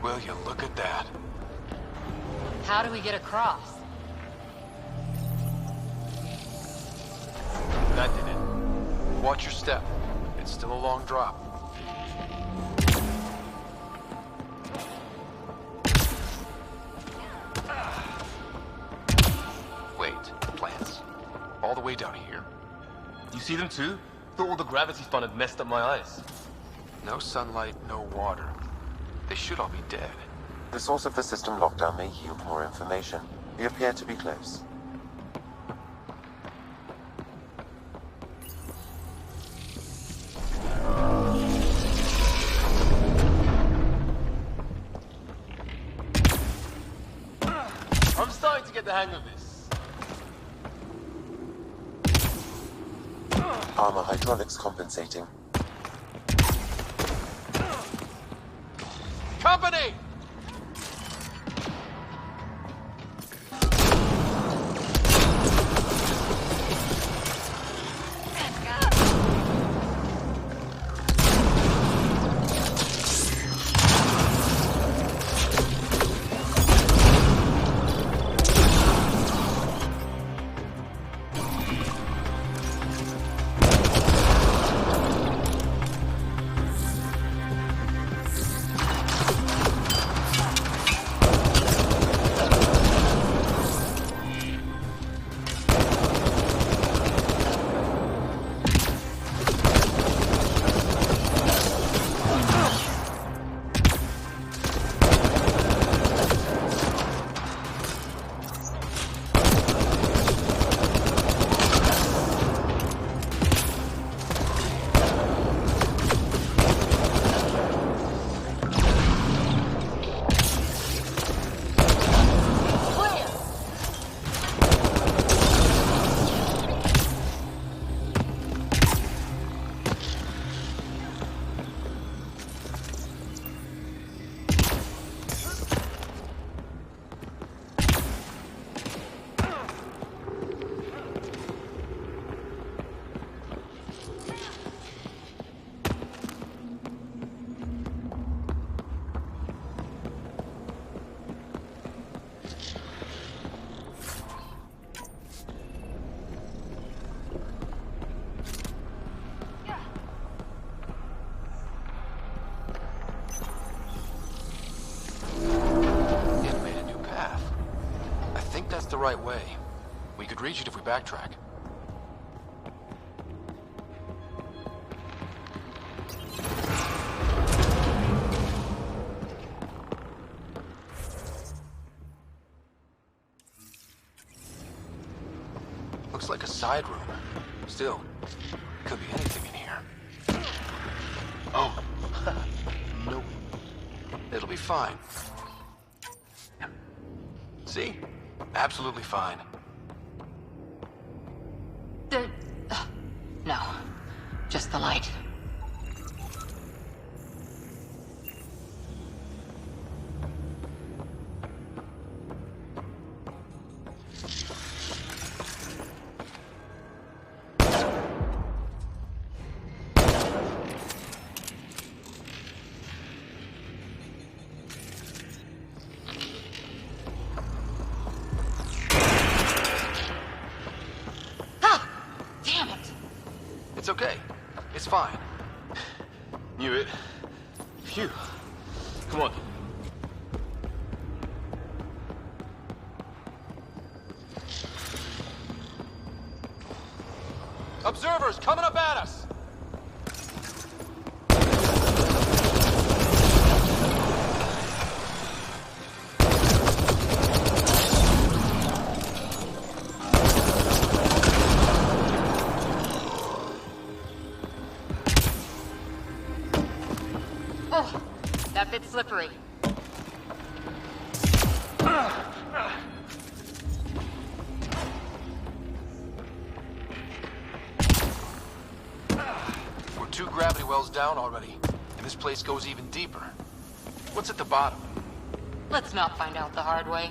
Will you look at that? How do we get across? That did it. Watch your step. It's still a long drop. Wait, plants. All the way down here. You see them too? Thought all the gravity fun had messed up my eyes. No sunlight, no water. They should all be dead. The source of the system lockdown may yield more information. We appear to be close. I'm starting to get the hang of this. Armor hydraulics compensating. Company! right way. We could reach it if we backtrack. Looks like a side room. Still, could be anything in here. Oh. Nope. It'll be fine. See? Absolutely fine. No. Just the light. It's okay. It's fine. Knew it. Phew. Come on. Observers coming up at us! Oh, that bit's slippery. We're 2 gravity wells down already, and this place goes even deeper. What's at the bottom? Let's not find out the hard way.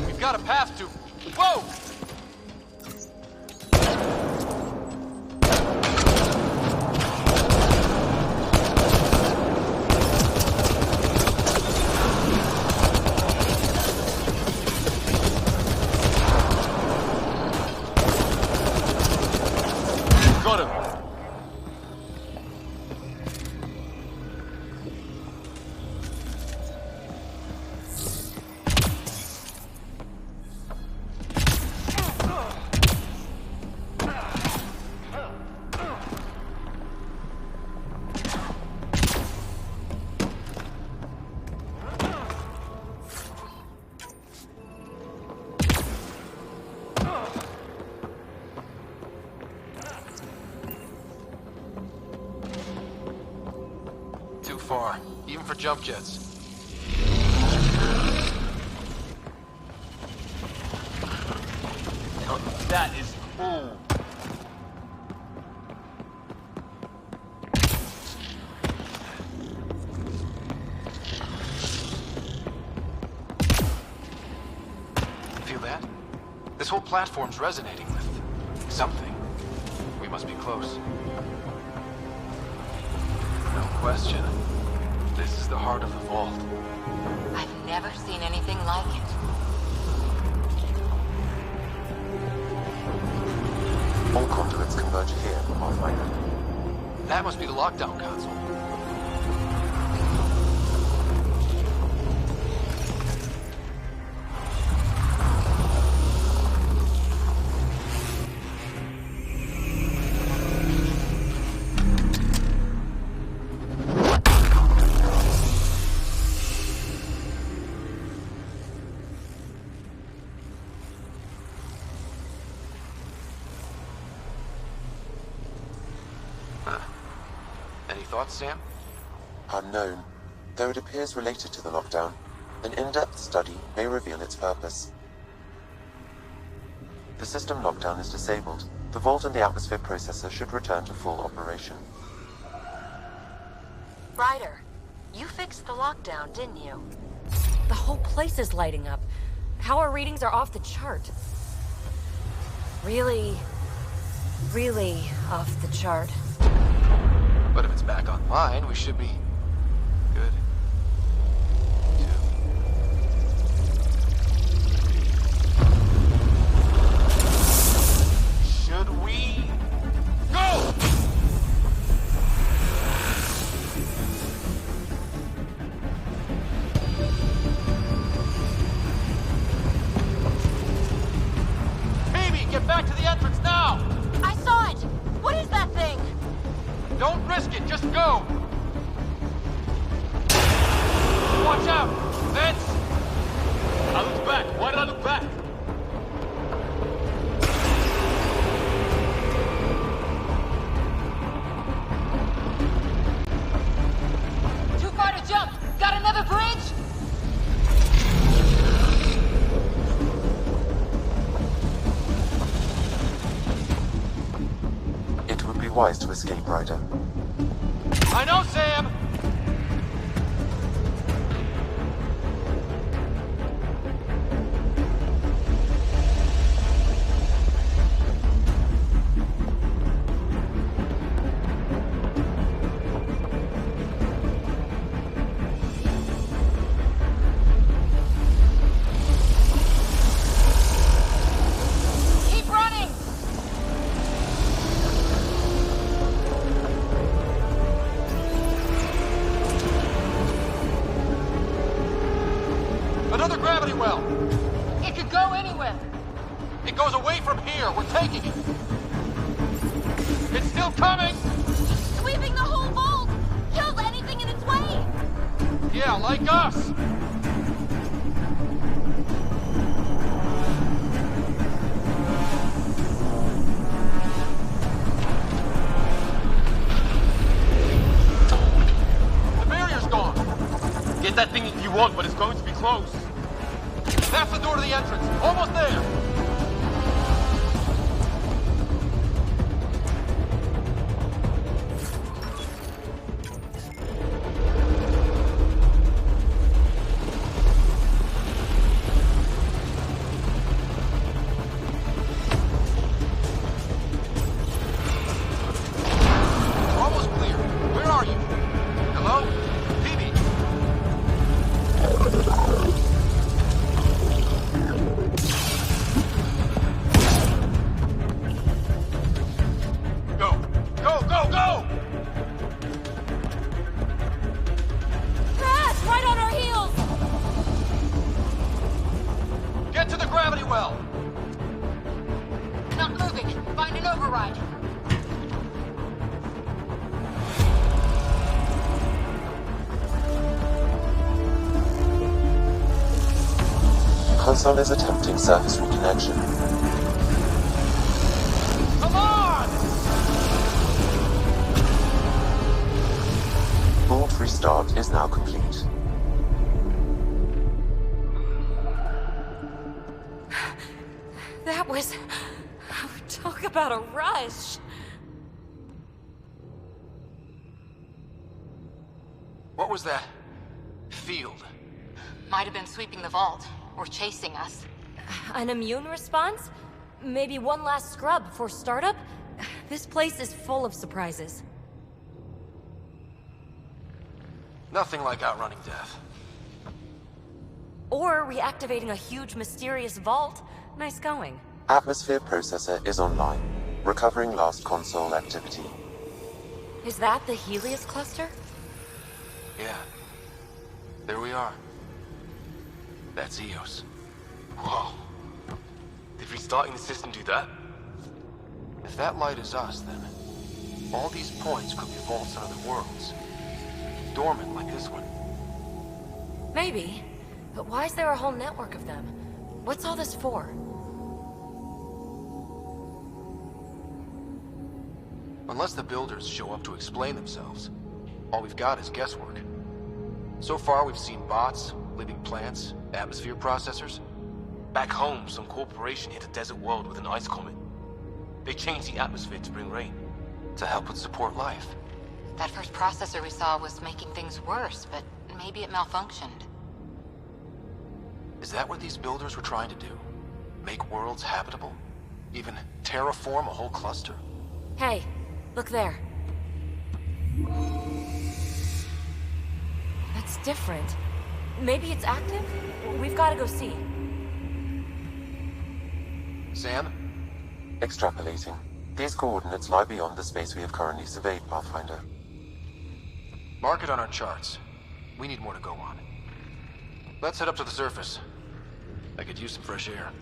We've got a path to... Whoa! Got him. Too far, even for jump jets. That is cool. Feel that? This whole platform's resonating with something. We must be close. No question. This is the heart of the vault. I've never seen anything like it. All conduits converge here, Pathfinder. That must be the lockdown console. Any thoughts, Sam? Unknown. Though it appears related to the lockdown, an in-depth study may reveal its purpose. The system lockdown is disabled. The vault and the atmosphere processor should return to full operation. Ryder, you fixed the lockdown, didn't you? The whole place is lighting up. Power readings are off the chart. Really off the chart. But if it's back online, we should be good. Should we go? wise to escape, Ryder. I know, Sam! Keep running! Another gravity well! It could go anywhere. It goes away from here. We're taking it. It's still coming! Sweeping the whole vault! Kills anything in its way! Yeah, like us! The barrier's gone! Get that thing if you want, but it's going to be close. That's the door to the entrance. Almost there! We're almost clear. Where are you? Hello? Phoebe? Go! Go, go, go! Crash! Right on our heels! Get to the gravity well! Not moving. Find an override. Console is attempting surface reconnection. Come on! Vault restart is now complete. That was... Talk about a rush! What was that? Field. Might have been sweeping the vault, or chasing us. An immune response? Maybe one last scrub before startup? This place is full of surprises. Nothing like outrunning death. Or reactivating a huge mysterious vault. Nice going. Atmosphere processor is online, recovering last console activity. Is that the Helios cluster? Yeah. There we are. That's Eos. Whoa. Did restarting the system do that? If that light is us, then all these points could be vaults in other worlds. Dormant like this one. Maybe. But why is there a whole network of them? What's all this for? Unless the builders show up to explain themselves, all we've got is guesswork. So far, we've seen bots, living plants, atmosphere processors. Back home, some corporation hit a desert world with an ice comet. They changed the atmosphere to bring rain. To help it support life. That first processor we saw was making things worse, but maybe it malfunctioned. Is that what these builders were trying to do? Make worlds habitable? Even terraform a whole cluster? Hey, look there. That's different. Maybe it's active? We've got to go see. Sam? Extrapolating. These coordinates lie beyond the space we have currently surveyed, Pathfinder. Mark it on our charts. We need more to go on. Let's head up to the surface. I could use some fresh air.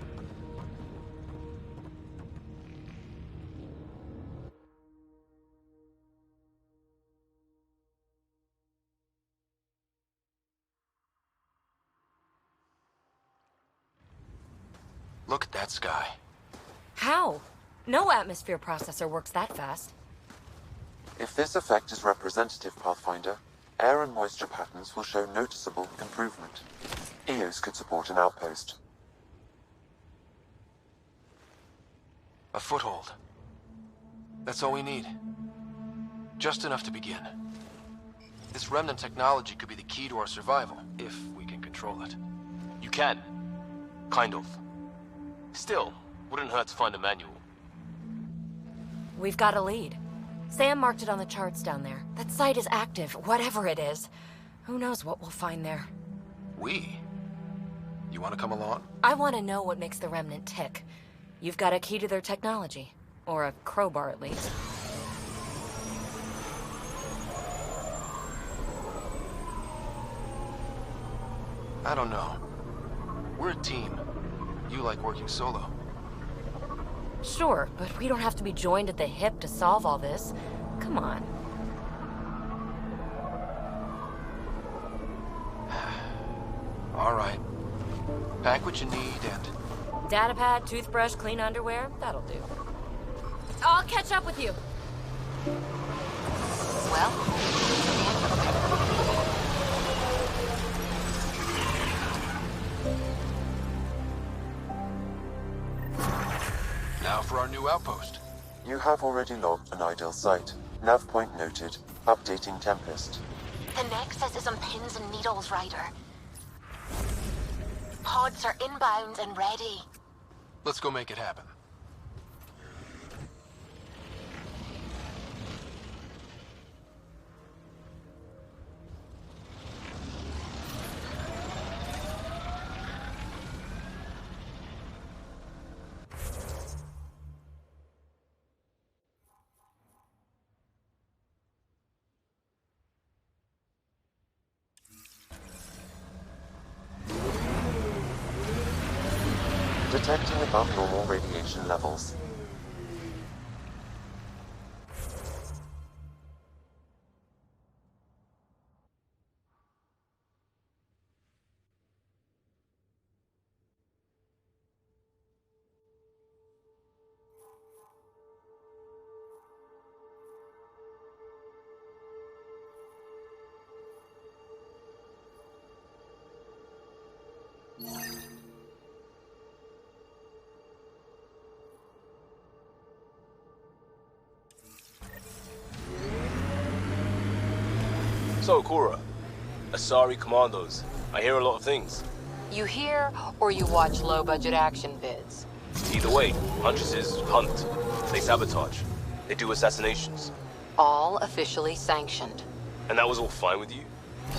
Look at that sky. How? No atmosphere processor works that fast. If this effect is representative, Pathfinder, air and moisture patterns will show noticeable improvement. Eos could support an outpost. A foothold. That's all we need. Just enough to begin. This remnant technology could be the key to our survival, if we can control it. You can. Kind of. Still, wouldn't hurt to find a manual. We've got a lead. Sam marked it on the charts down there. That site is active, whatever it is. Who knows what we'll find there. We? You want to come along? I want to know what makes the Remnant tick. You've got a key to their technology. Or a crowbar, at least. I don't know. We're a team. You like working solo. Sure, but we don't have to be joined at the hip to solve all this. Come on. All right. Pack what you need and... Datapad, toothbrush, clean underwear, that'll do. I'll catch up with you. Well, now for our new outpost. You have already logged an ideal site. Nav point noted. Updating Tempest. The Nexus is on pins and needles, Ryder. Pods are inbound and ready. Let's go make it happen. Detecting above normal radiation levels. So, Cora, Asari Commandos. I hear a lot of things. you hear or you watch low-budget action vids. Either way, Huntresses hunt. They sabotage. They do assassinations. All officially sanctioned. And that was all fine with you?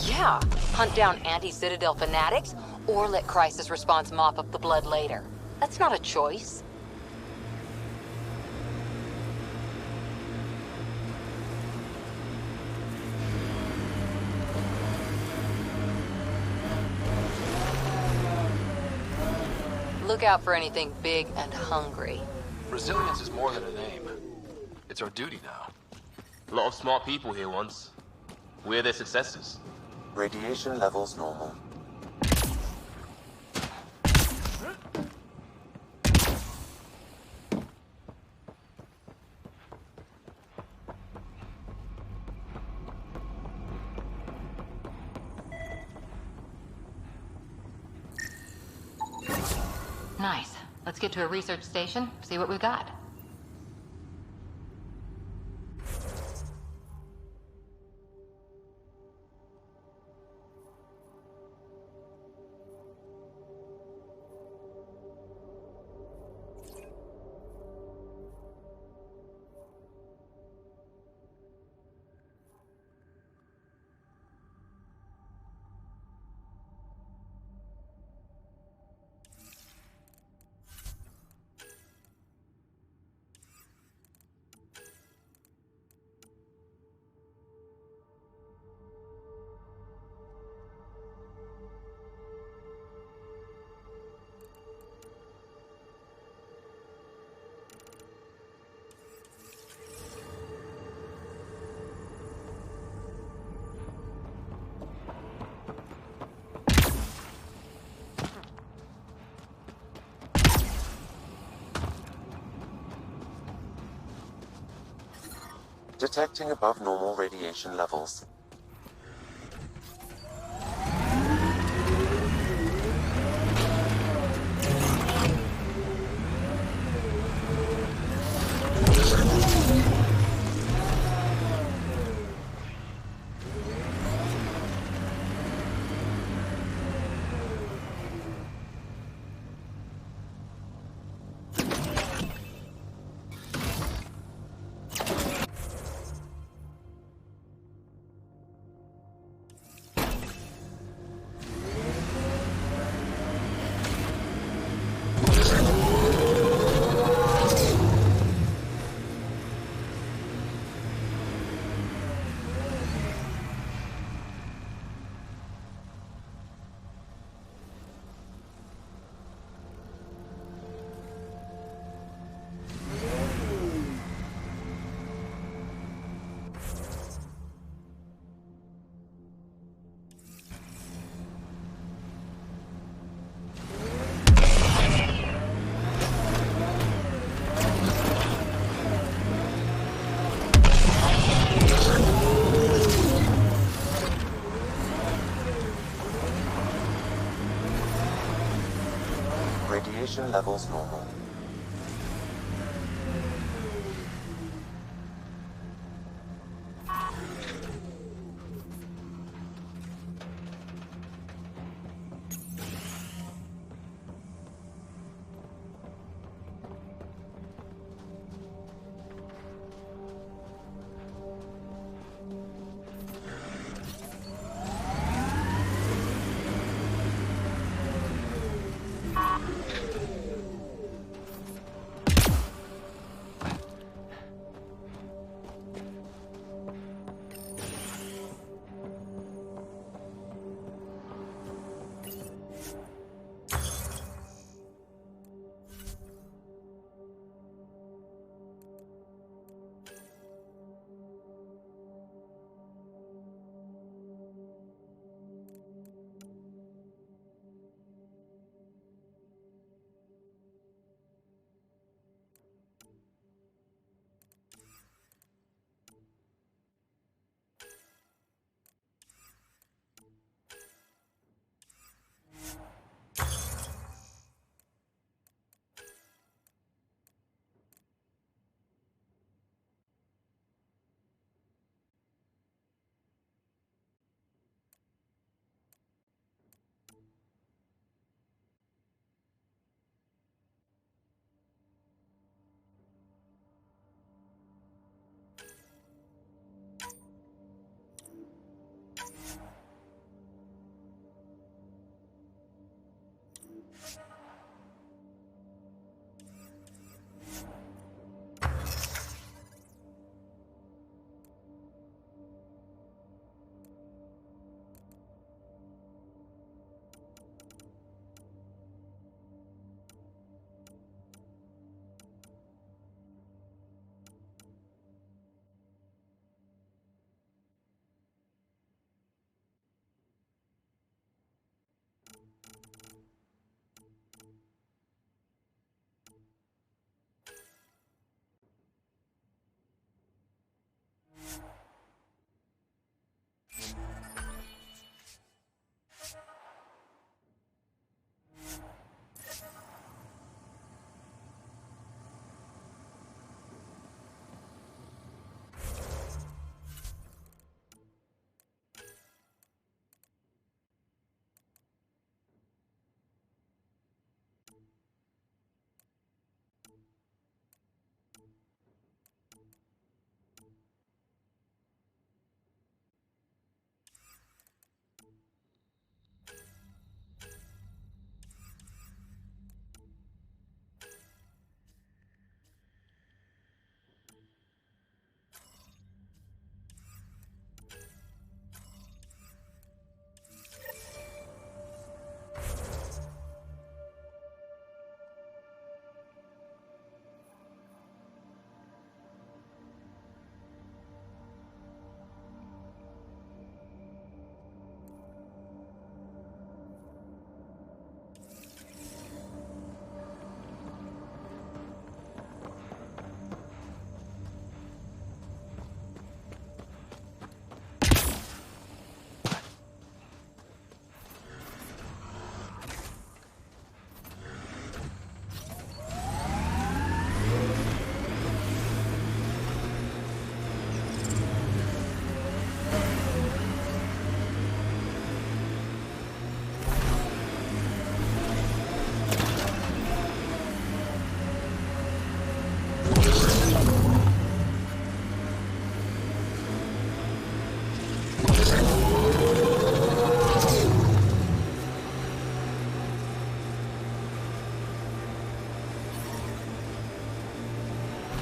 Yeah, hunt down anti-Citadel fanatics, or let crisis response mop up the blood later. That's not a choice. Look out for anything big and hungry. Resilience is more than a name. It's our duty now. A lot of smart people here once. We're their successors. Radiation levels normal. Nice. Let's get to a research station, see what we've got. Detecting above normal radiation levels. Radiation levels normal.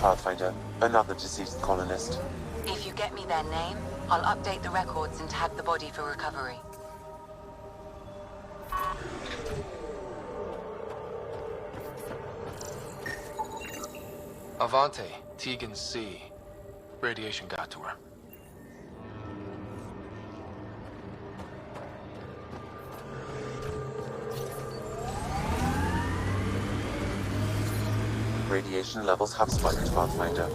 Pathfinder, another deceased colonist. If you get me their name, I'll update the records and tag the body for recovery. Avante, Tegan C. Radiation got to her. Radiation levels have spiked, Pathfinder.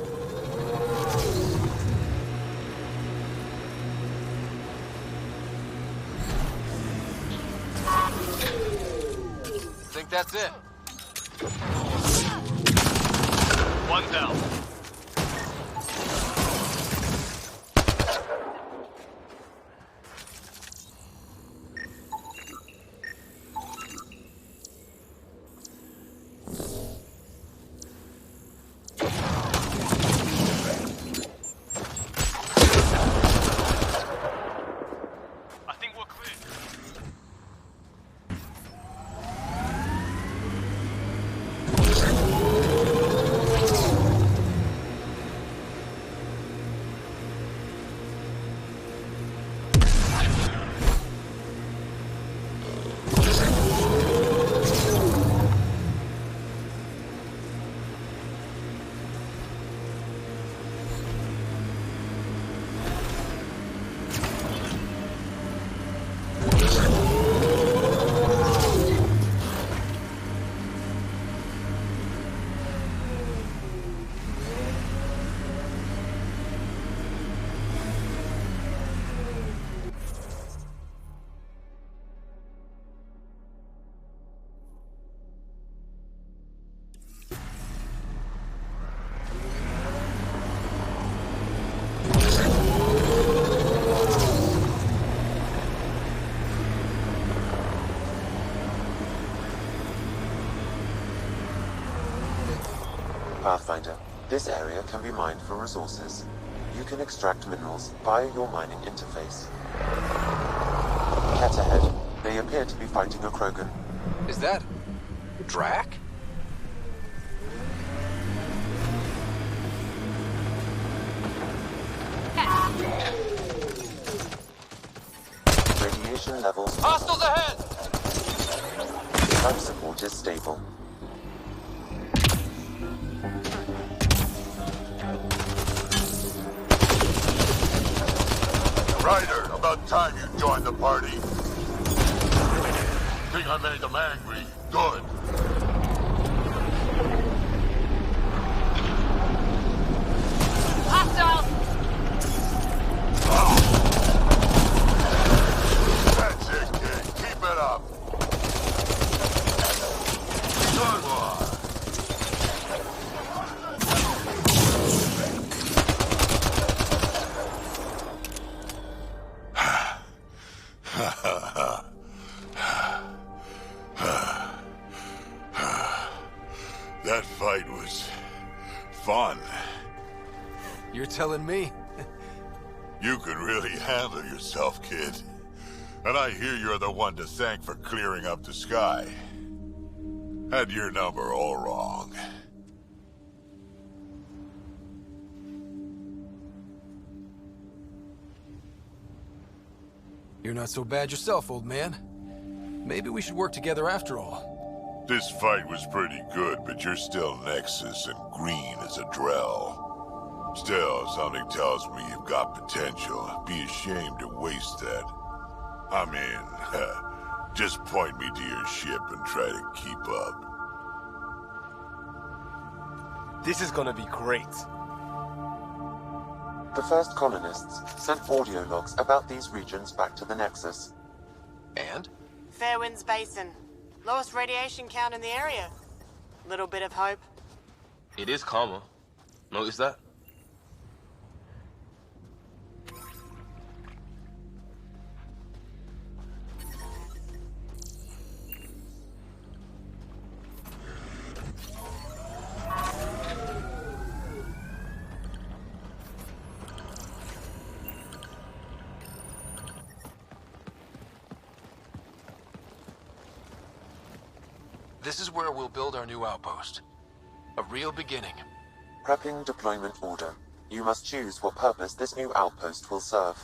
Think that's it? One down. I think we're clear. Pathfinder, this area can be mined for resources. You can extract minerals via your mining interface. Cat ahead. They appear to be fighting a Krogan. Is that... Drac? Radiation levels... Hostiles ahead! Life support is stable. Ryder, about time you joined the party. Think I made them angry. Good. Hostile! That's it, kid. Keep it up. Good one. That fight was fun. You're telling me? You could really handle yourself, kid. And I hear you're the one to thank for clearing up the sky. Had your number all wrong. You're not so bad yourself, old man. Maybe we should work together after all. This fight was pretty good, but you're still Nexus and green as a Drell. Still, something tells me you've got potential. Be ashamed to waste that. I mean, just point me to your ship and try to keep up. This is gonna be great. The first colonists sent audio logs about these regions back to the Nexus. And? Fairwinds Basin. Lowest radiation count in the area. Little bit of hope. It is calmer. Notice that? This is where we'll build our new outpost. A real beginning. Prepping deployment order. You must choose what purpose this new outpost will serve.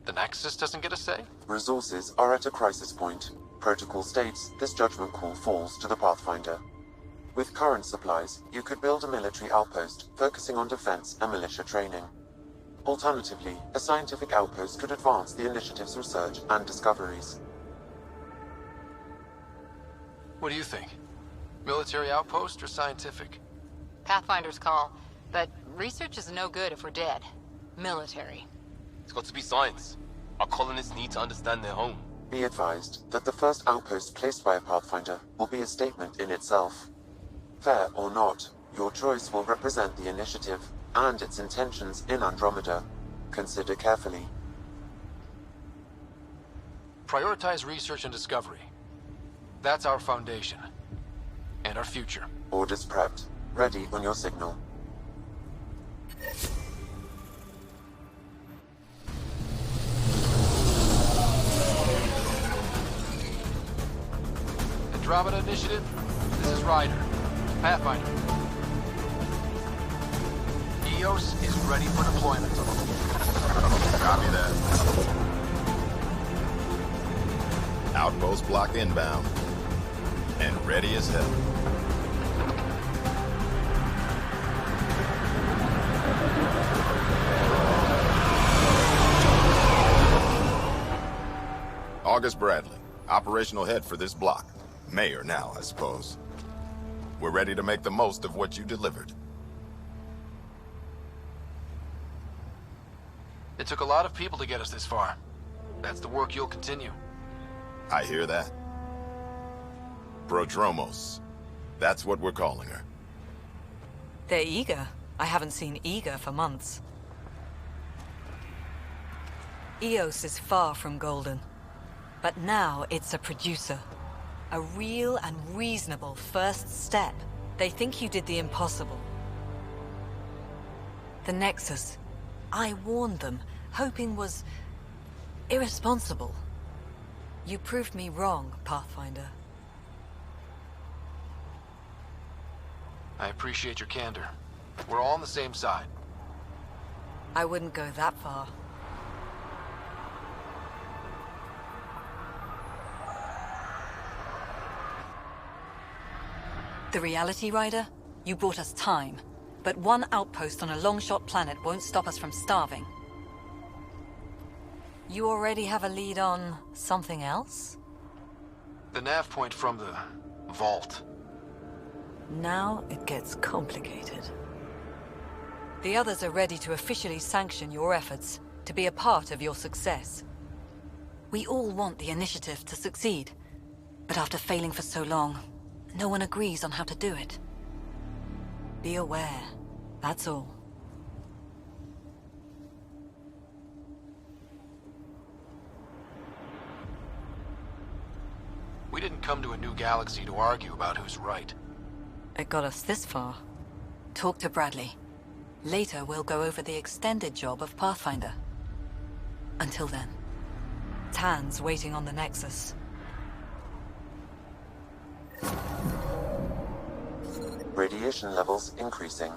The Nexus doesn't get a say? Resources are at a crisis point. Protocol states this judgment call falls to the Pathfinder. With current supplies, you could build a military outpost focusing on defense and militia training. Alternatively, a scientific outpost could advance the initiative's research and discoveries. What do you think? Military outpost or scientific? Pathfinder's call, but research is no good if we're dead. Military. It's got to be science. Our colonists need to understand their home. Be advised that the first outpost placed by a Pathfinder will be a statement in itself. Fair or not, Your choice will represent the initiative and its intentions in Andromeda. Consider carefully. Prioritize research and discovery. That's our foundation. And our future. Orders prepped. Ready on your signal. Andromeda Initiative, this is Ryder. Pathfinder. EOS is ready for deployment. Copy that. Outpost block inbound. And ready as hell. August Bradley, operational head for this block. Mayor now, I suppose. We're ready to make the most of what you delivered. It took a lot of people to get us this far. That's the work you'll continue. I hear that. Prodromos. That's what we're calling her. They're eager. I haven't seen eager for months. EOS is far from golden. But now it's a producer. A real and reasonable first step. They think you did the impossible. The Nexus. I warned them, hoping was irresponsible. You proved me wrong, Pathfinder. I appreciate your candor. We're all on the same side. I wouldn't go that far. The Reality Rider? You bought us time. But one outpost on a long-shot planet won't stop us from starving. You already have a lead on something else? The nav point from the vault. Now it gets complicated. The others are ready to officially sanction your efforts, to be a part of your success. We all want the initiative to succeed. But after failing for so long, no one agrees on how to do it. Be aware, that's all. We didn't come to a new galaxy to argue about who's right. It got us this far. Talk to Bradley. Later, we'll go over the extended job of Pathfinder. Until then, Tan's waiting on the Nexus. Radiation levels increasing.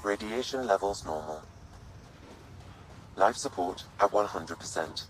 Radiation levels normal. Life support at 100%.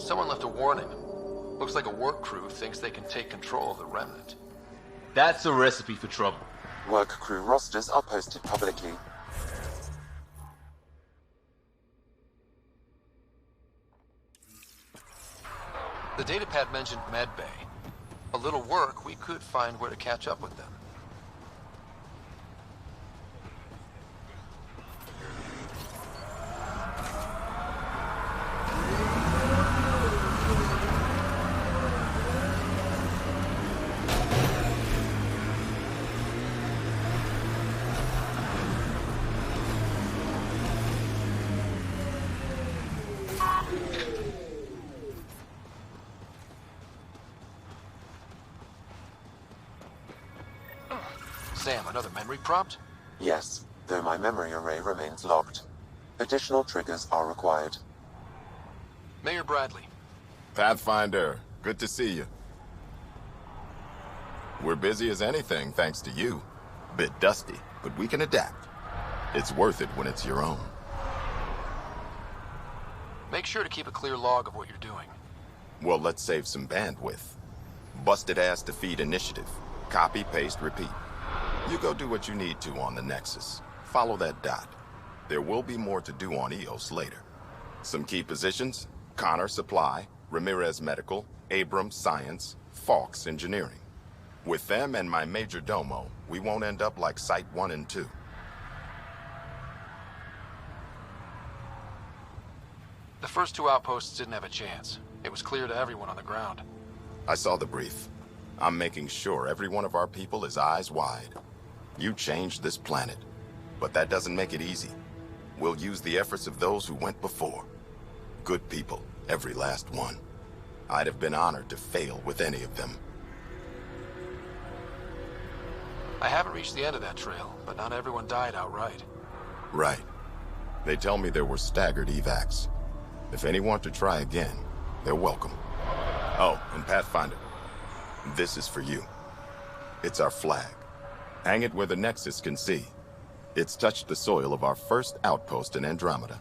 Someone left a warning. Looks like a work crew thinks they can take control of the remnant. That's a recipe for trouble. Work crew rosters are posted publicly. The datapad mentioned medbay. A little work, we could find where to catch up with them. Sam, another memory prompt? Yes, though my memory array remains locked. Additional triggers are required. Mayor Bradley. Pathfinder, good to see you. We're busy as anything, thanks to you. Bit dusty, but we can adapt. It's worth it when it's your own. Make sure to keep a clear log of what you're doing. Well, let's save some bandwidth. Busted ass to feed initiative. Copy, paste, repeat. You go do what you need to on the Nexus. Follow that dot. There will be more to do on EOS later. Some key positions: Connor Supply, Ramirez Medical, Abrams Science, Fawkes Engineering. With them and my major domo, we won't end up like Site 1 and 2. The first two outposts didn't have a chance. It was clear to everyone on the ground. I saw the brief. I'm making sure every one of our people is eyes wide. You changed this planet, but that doesn't make it easy. We'll use the efforts of those who went before. Good people, every last one. I'd have been honored to fail with any of them. I haven't reached the end of that trail, but not everyone died outright. Right. They tell me there were staggered evacs. If any want to try again, they're welcome. Oh, and Pathfinder, this is for you. It's our flag. Hang it where the Nexus can see. It's touched the soil of our first outpost in Andromeda.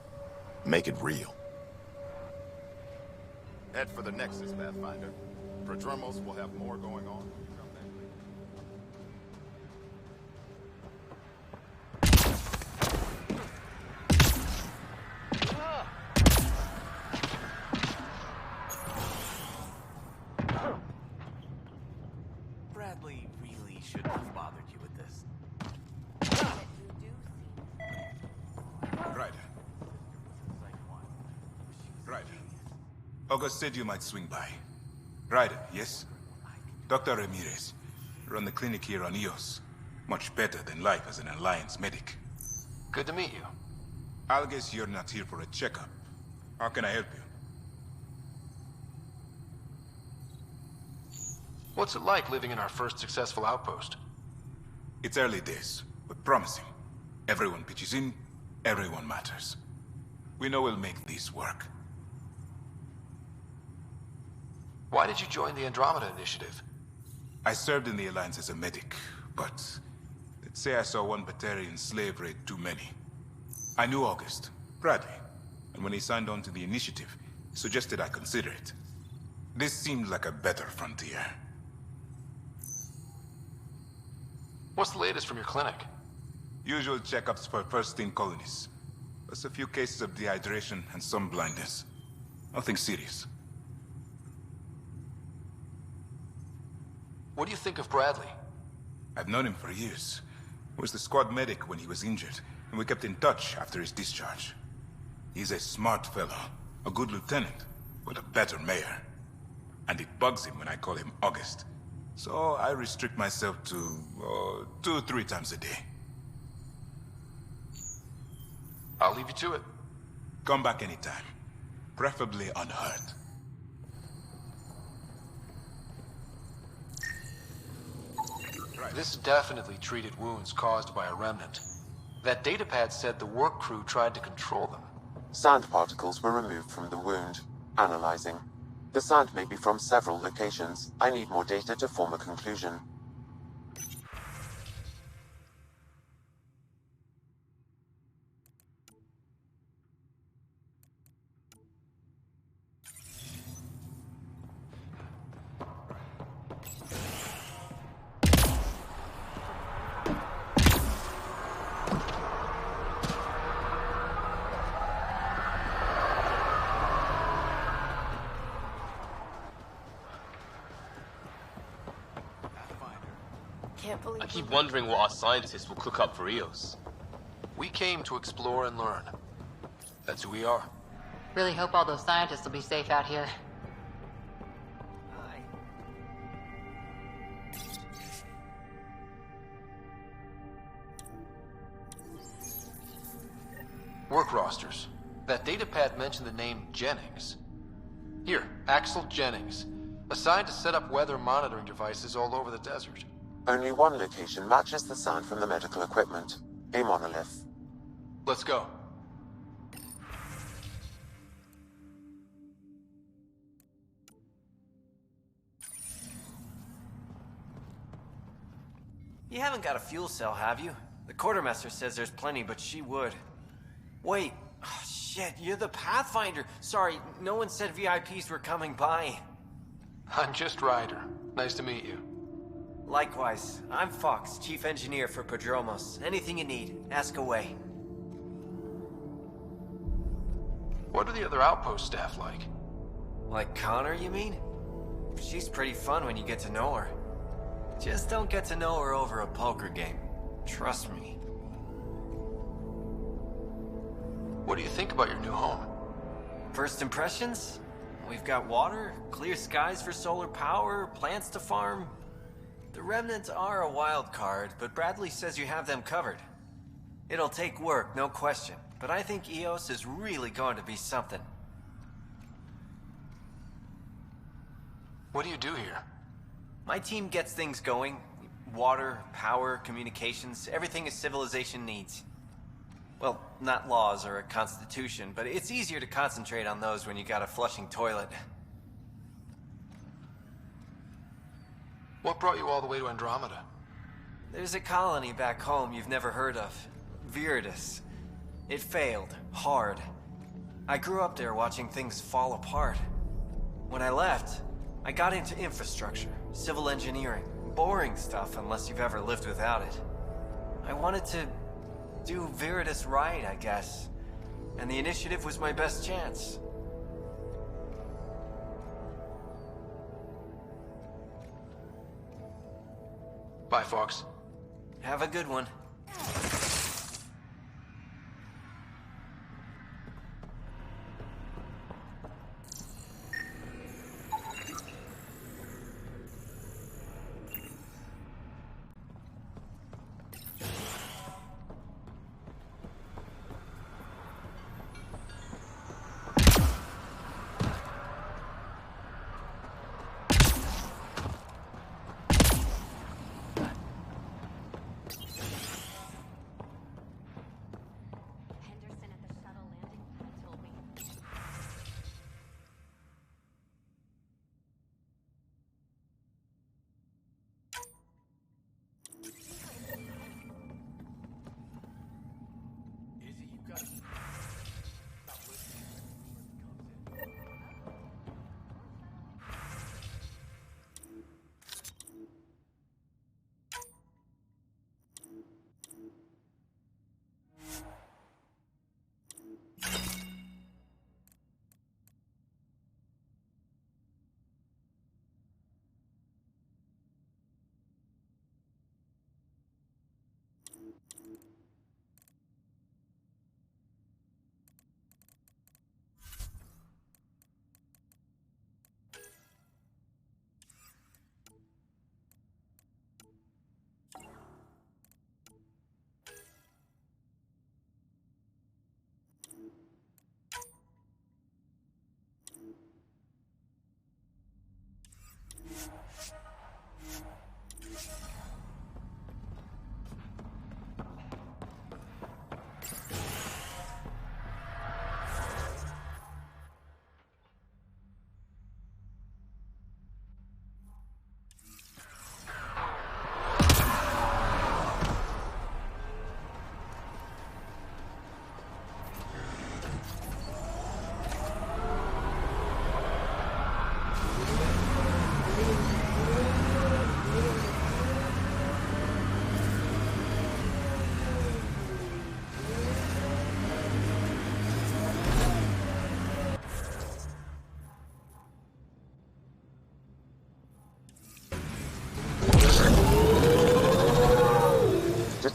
Make it real. Head for the Nexus, Pathfinder. Prodromos will have more going on. Bradley really shouldn't have bothered you with this. Right. Right. August said you might swing by. Right, yes? Dr. Ramirez. Run the clinic here on EOS. Much better than life as an Alliance medic. Good to meet you. I'll guess you're not here for a checkup. How can I help you? What's it like living in our first successful outpost? It's early days, but promising. Everyone pitches in, everyone matters. We know we'll make this work. Why did you join the Andromeda Initiative? I served in the Alliance as a medic, but let's say I saw one Batarian slave raid too many. I knew August, Bradley, and when he signed on to the initiative, he suggested I consider it. This seemed like a better frontier. What's the latest from your clinic? Usual checkups for first-in colonists. Plus a few cases of dehydration and some blindness. Nothing serious. What do you think of Bradley? I've known him for years. He was the squad medic when he was injured, and we kept in touch after his discharge. He's a smart fellow, a good lieutenant, but a better mayor. And it bugs him when I call him August. So I restrict myself to 2-3 times a day. I'll leave you to it. Come back anytime. Preferably unhurt. This definitely treated wounds caused by a remnant. That datapad said the work crew tried to control them. Sand particles were removed from the wound. Analyzing. The sand may be from several locations. I need more data to form a conclusion. can't believe I keep wondering what our scientists will cook up for Eos. We came to explore and learn. That's who we are. Really hope all those scientists will be safe out here. Work rosters. That datapad mentioned the name Jennings. Here, Axel Jennings. Assigned to set up weather monitoring devices all over the desert. Only one location matches the sound from the medical equipment. A monolith. Let's go. You haven't got a fuel cell, have you? The quartermaster says there's plenty, but she would. Wait. Oh, shit, you're the Pathfinder. Sorry, no one said VIPs were coming by. I'm just Ryder. Nice to meet you. Likewise. I'm Fox, Chief Engineer for Prodromos. Anything you need, ask away. What are the other outpost staff like? Like Connor, you mean? She's pretty fun when you get to know her. Just don't get to know her over a poker game. Trust me. What do you think about your new home? First impressions? We've got water, clear skies for solar power, plants to farm. The remnants are a wild card, but Bradley says you have them covered. It'll take work, no question, but I think Eos is really going to be something. What do you do here? My team gets things going. Water, power, communications, everything a civilization needs. Well, not laws or a constitution, but it's easier to concentrate on those when you got a flushing toilet. What brought you all the way to Andromeda? There's a colony back home you've never heard of. Viridis. It failed. Hard. I grew up there watching things fall apart. When I left, I got into infrastructure, civil engineering. Boring stuff unless you've ever lived without it. I wanted to do Viridis right, I guess. And the initiative was my best chance. Bye, Fox. Have a good one.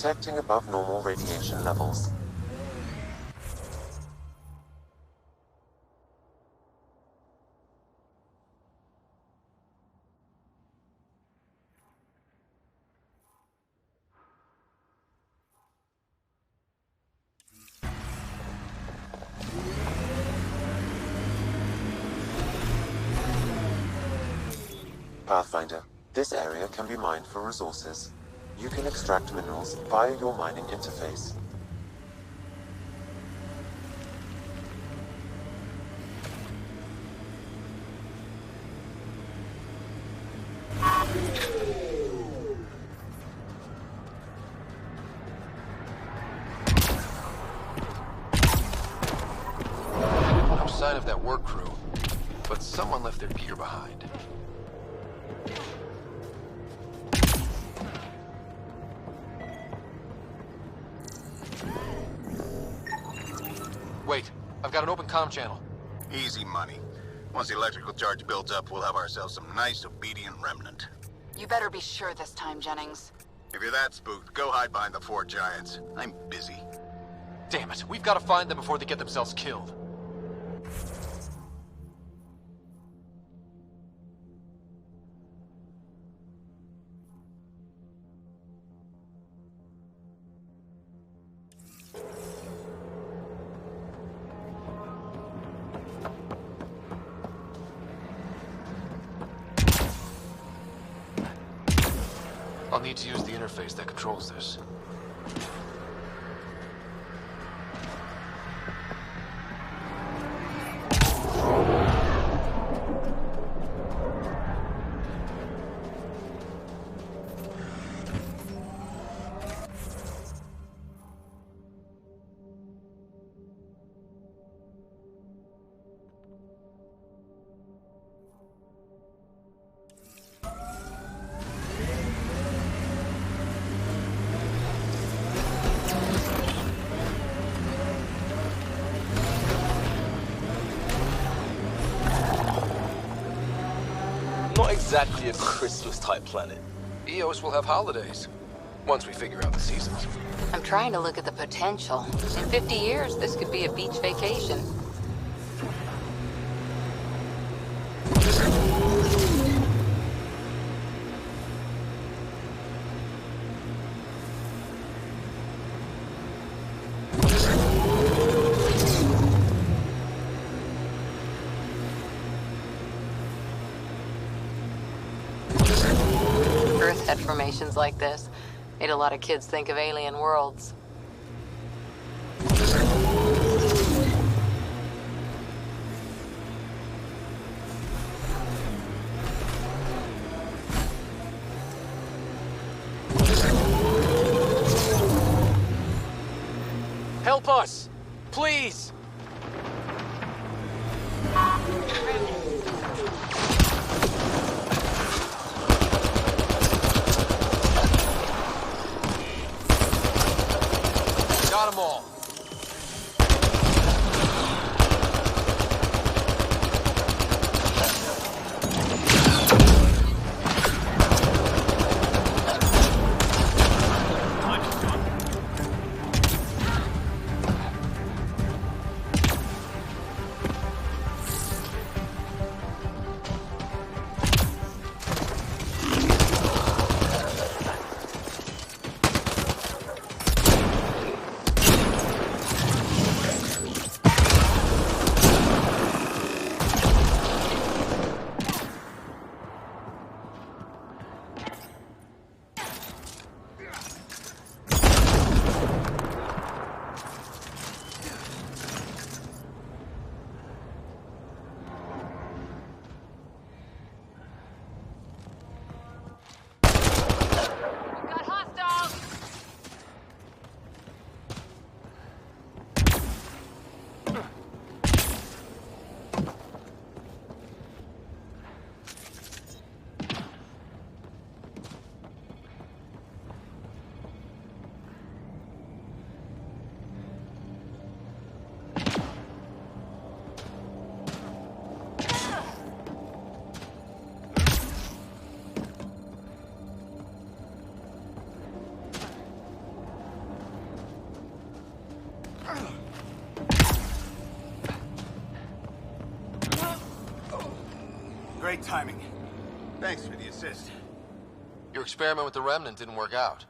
detecting above normal radiation levels. Pathfinder, this area can be mined for resources. You can extract minerals via your mining interface. No sign of that work crew, but someone left their gear behind. Wait, I've got an open comm channel. Easy money. Once the electrical charge builds up, we'll have ourselves some nice, obedient remnant. You better be sure this time, Jennings. If you're that spooked, go hide behind the 4 giants. I'm busy. Damn it, we've got to find them before they get themselves killed. I'll need to use the interface that controls this. Not exactly a Christmas-type planet. Eos will have holidays, once we figure out the seasons. I'm trying to look at the potential. In 50 years, this could be a beach vacation. Earth had formations like this. Made a lot of kids think of alien worlds. Help us! Please! Got them all. Great timing. Thanks for the assist. Your experiment with the Remnant didn't work out.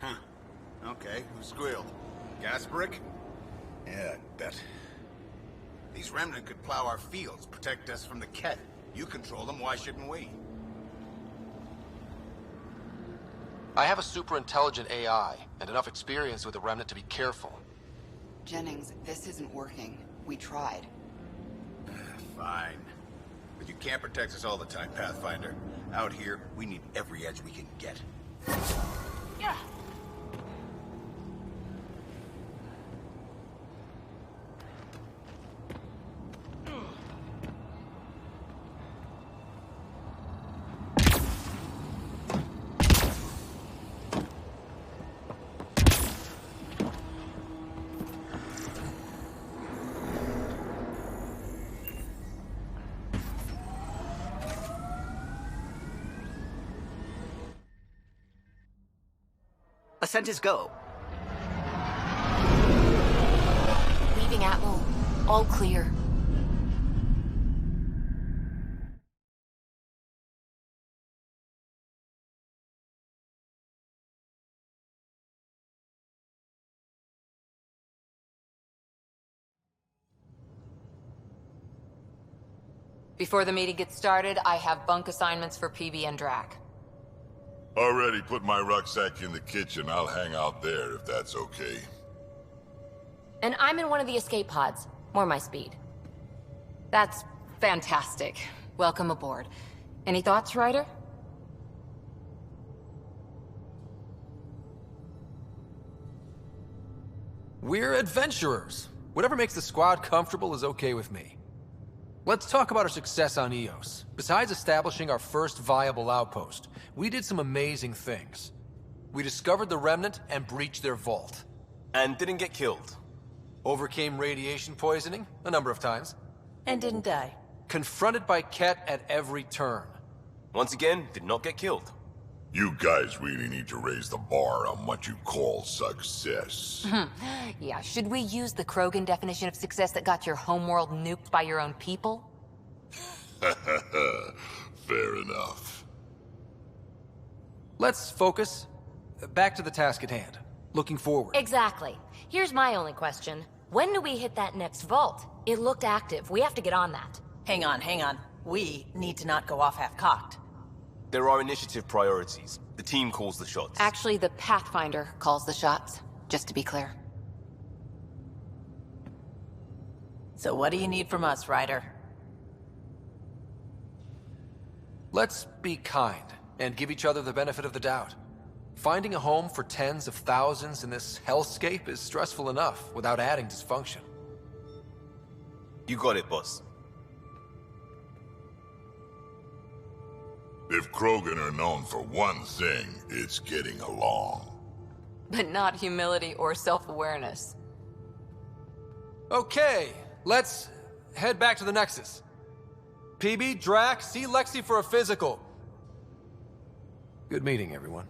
Huh. Okay, who squealed? Gasbrick? Yeah, I bet. These Remnant could plow our fields, protect us from the Ket. You control them, why shouldn't we? I have a super intelligent AI, and enough experience with the Remnant to be careful. Jennings, this isn't working. We tried. Fine. But you can't protect us all the time, Pathfinder. Out here, we need every edge we can get. Yeah. Ascent is go. Leaving Atwell. All clear. Before the meeting gets started, I have bunk assignments for PB and Drac. Already put my rucksack in the kitchen. I'll hang out there if that's okay. And I'm in one of the escape pods. More my speed. That's fantastic. Welcome aboard. Any thoughts, Ryder? We're adventurers. Whatever makes the squad comfortable is okay with me. Let's talk about our success on Eos. Besides establishing our first viable outpost, we did some amazing things. We discovered the Remnant and breached their vault. And didn't get killed. Overcame radiation poisoning a number of times. And didn't die. Confronted by Ket at every turn. Once again, did not get killed. You guys really need to raise the bar on what you call success. Yeah, should we use the Krogan definition of success that got your homeworld nuked by your own people? Fair enough. Let's focus. Back to the task at hand. Looking forward. Exactly. Here's my only question. When do we hit that next vault? It looked active. We have to get on that. Hang on, hang on. We need to not go off half-cocked. There are initiative priorities. The team calls the shots. Actually, the Pathfinder calls the shots, just to be clear. So what do you need from us, Ryder? Let's be kind and give each other the benefit of the doubt. Finding a home for tens of thousands in this hellscape is stressful enough without adding dysfunction. You got it, boss. If Krogan are known for one thing, it's getting along. But not humility or self-awareness. Okay, let's head back to the Nexus. PB, Drac, see Lexi for a physical. Good meeting, everyone.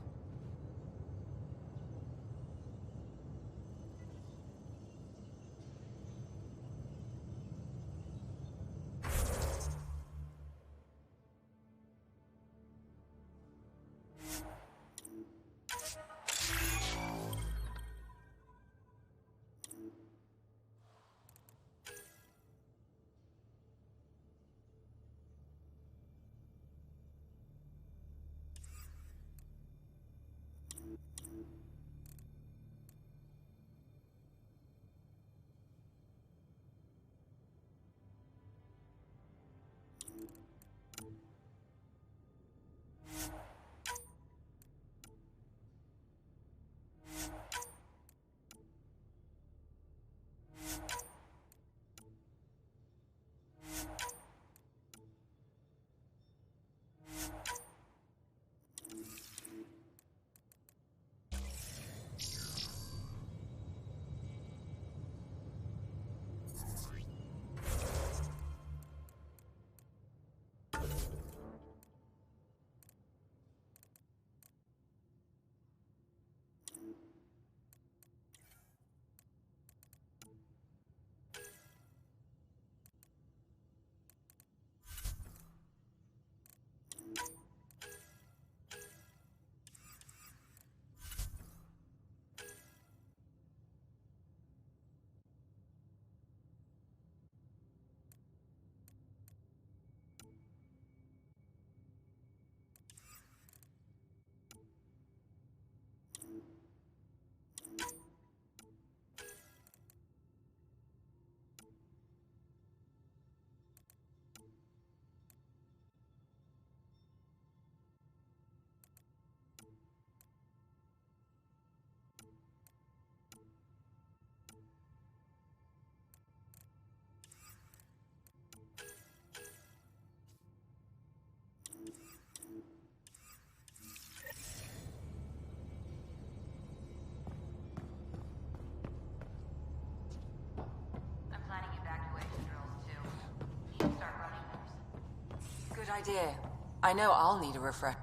Good idea. I know I'll need a refresh.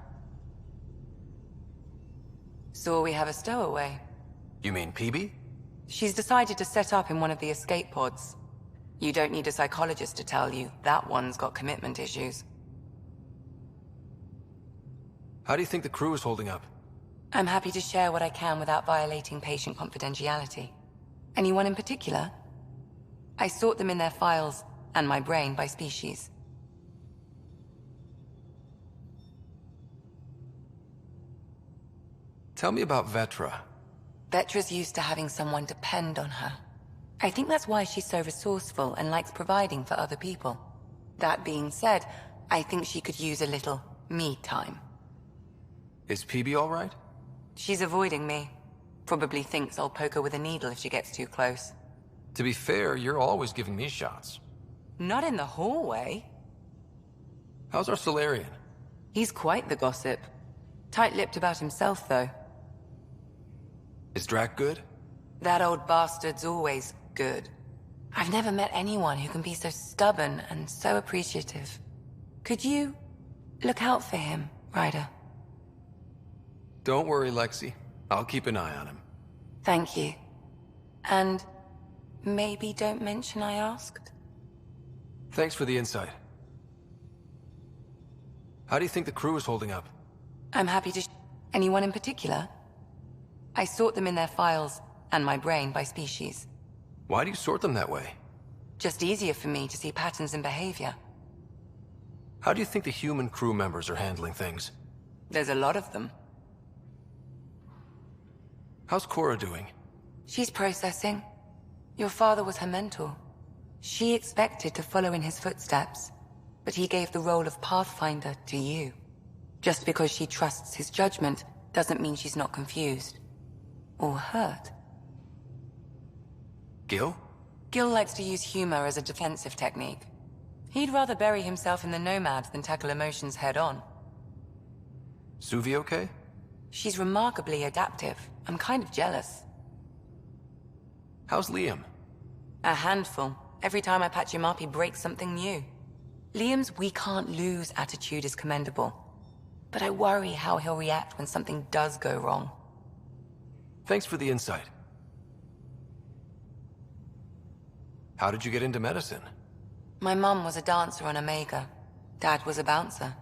So we have a stowaway. You mean PB? She's decided to set up in one of the escape pods. You don't need a psychologist to tell you that one's got commitment issues. How do you think the crew is holding up? I'm happy to share what I can without violating patient confidentiality. Anyone in particular? I sort them in their files, and my brain by species. Tell me about Vetra. Vetra's used to having someone depend on her. I think that's why she's so resourceful and likes providing for other people. That being said, I think she could use a little me time. Is PB all right? She's avoiding me. Probably thinks I'll poke her with a needle if she gets too close. To be fair, you're always giving me shots. Not in the hallway. How's our Solarian? He's quite the gossip. Tight-lipped about himself, though. Is Drac good? That old bastard's always good. I've never met anyone who can be so stubborn and so appreciative. Could you look out for him, Ryder? Don't worry, Lexi. I'll keep an eye on him. Thank you. And maybe don't mention I asked? Thanks for the insight. How do you think the crew is holding up? I'm happy to anyone in particular? I sort them in their files, and my brain by species. Why do you sort them that way? Just easier for me to see patterns in behavior. How do you think the human crew members are handling things? There's a lot of them. How's Cora doing? She's processing. Your father was her mentor. She expected to follow in his footsteps, but he gave the role of Pathfinder to you. Just because she trusts his judgment doesn't mean she's not confused. Or hurt. Gil? Gil likes to use humor as a defensive technique. He'd rather bury himself in the Nomad than tackle emotions head-on. Suvi okay? She's remarkably adaptive. I'm kind of jealous. How's Liam? A handful. Every time I patch him up, he breaks something new. Liam's "we can't lose" attitude is commendable. But I worry how he'll react when something does go wrong. Thanks for the insight. How did you get into medicine? My mum was a dancer on Omega. Dad was a bouncer.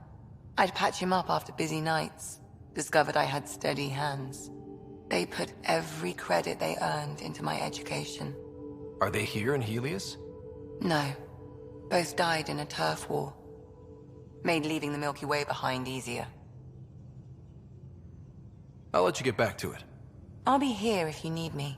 I'd patch him up after busy nights. Discovered I had steady hands. They put every credit they earned into my education. Are they here in Helios? No. Both died in a turf war. Made leaving the Milky Way behind easier. I'll let you get back to it. I'll be here if you need me.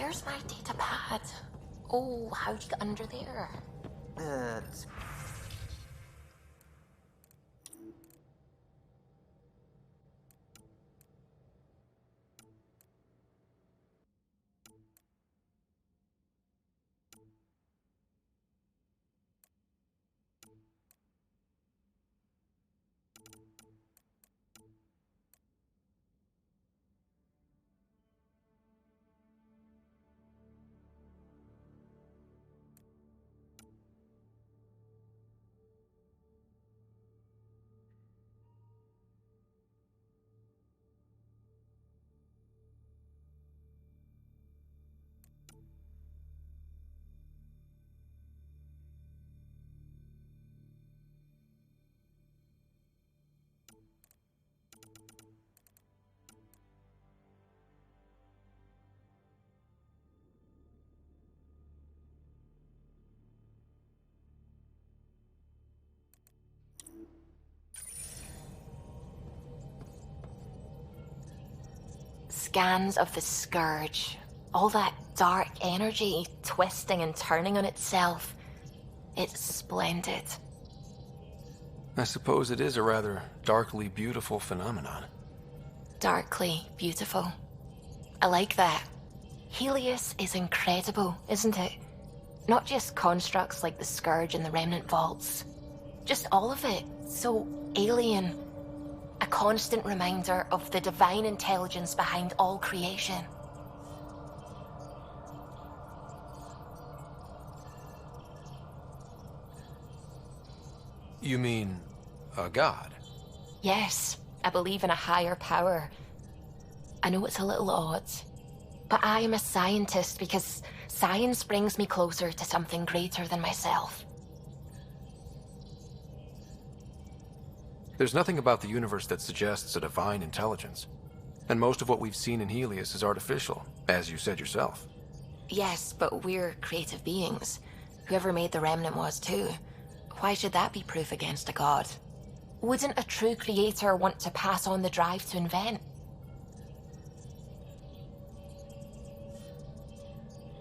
Where's my data pad? Oh, how'd you get under there? Scans of the Scourge. All that dark energy twisting and turning on itself. It's splendid. I suppose it is a rather darkly beautiful phenomenon. Darkly beautiful. I like that. Helios is incredible, isn't it? Not just constructs like the Scourge and the Remnant Vaults. Just all of it. So alien. A constant reminder of the divine intelligence behind all creation. You mean a god? Yes, I believe in a higher power. I know it's a little odd, but I am a scientist because science brings me closer to something greater than myself. There's nothing about the universe that suggests a divine intelligence. And most of what we've seen in Helios is artificial, as you said yourself. Yes, but we're creative beings. Whoever made the Remnant was too. Why should that be proof against a god? Wouldn't a true creator want to pass on the drive to invent?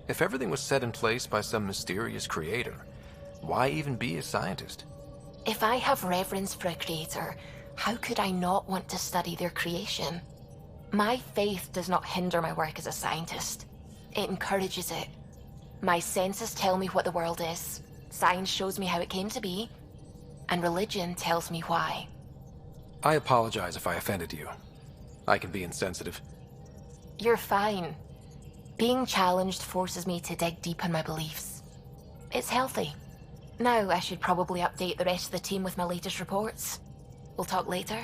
If everything was set in place by some mysterious creator, why even be a scientist? If I have reverence for a creator, how could I not want to study their creation? My faith does not hinder my work as a scientist. It encourages it. My senses tell me what the world is. Science shows me how it came to be. And religion tells me why. I apologize if I offended you. I can be insensitive. You're fine. Being challenged forces me to dig deep in my beliefs. It's healthy. Now I should probably update the rest of the team with my latest reports. We'll talk later.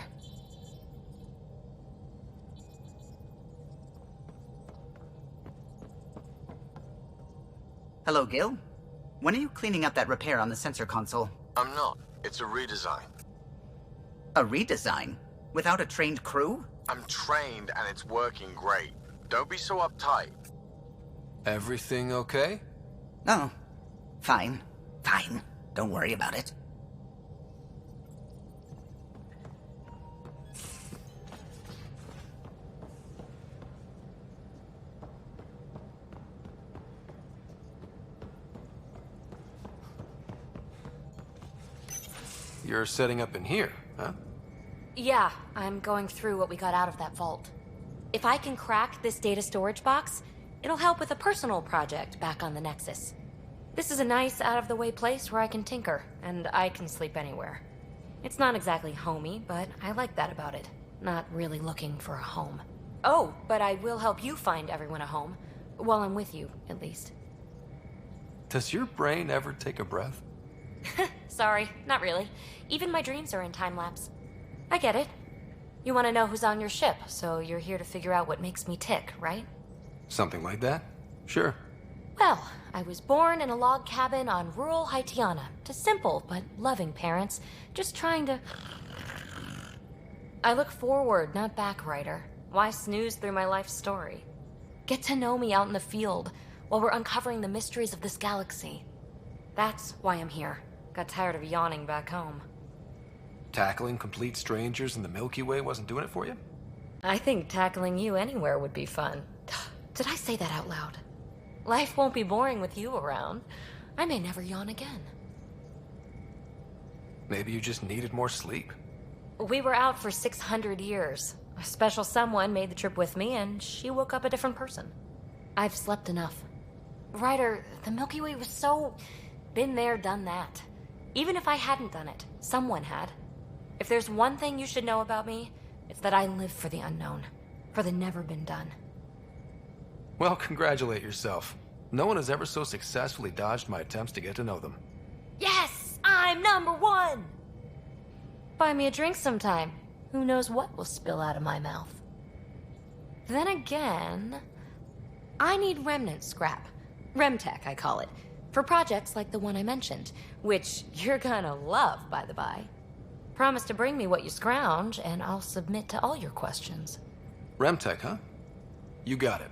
Hello, Gil. When are you cleaning up that repair on the sensor console? I'm not. It's a redesign. A redesign? Without a trained crew? I'm trained and it's working great. Don't be so uptight. Everything okay? Oh, fine. Fine. Don't worry about it. You're setting up in here, huh? Yeah, I'm going through what we got out of that vault. If I can crack this data storage box, it'll help with a personal project back on the Nexus. This is a nice, out-of-the-way place where I can tinker, and I can sleep anywhere. It's not exactly homey, but I like that about it. Not really looking for a home. Oh, but I will help you find everyone a home. While I'm with you, at least. Does your brain ever take a breath? Sorry, not really. Even my dreams are in time-lapse. I get it. You want to know who's on your ship, so you're here to figure out what makes me tick, right? Something like that? Sure. Well, I was born in a log cabin on rural Haitiana to simple but loving parents, just trying to... I look forward, not back, writer. Why snooze through my life story? Get to know me out in the field while we're uncovering the mysteries of this galaxy. That's why I'm here. Got tired of yawning back home. Tackling complete strangers in the Milky Way wasn't doing it for you? I think tackling you anywhere would be fun. Did I say that out loud? Life won't be boring with you around. I may never yawn again. Maybe you just needed more sleep. We were out for 600 years. A special someone made the trip with me, and she woke up a different person. I've slept enough. Ryder, the Milky Way was so... been there, done that. Even if I hadn't done it, someone had. If there's one thing you should know about me, it's that I live for the unknown. For the never been done. Well, congratulate yourself. No one has ever so successfully dodged my attempts to get to know them. Yes! I'm #1! Buy me a drink sometime. Who knows what will spill out of my mouth. Then again, I need remnant scrap. Remtech, I call it. For projects like the one I mentioned, which you're gonna love, by the by. Promise to bring me what you scrounge, and I'll submit to all your questions. Remtech, huh? You got it.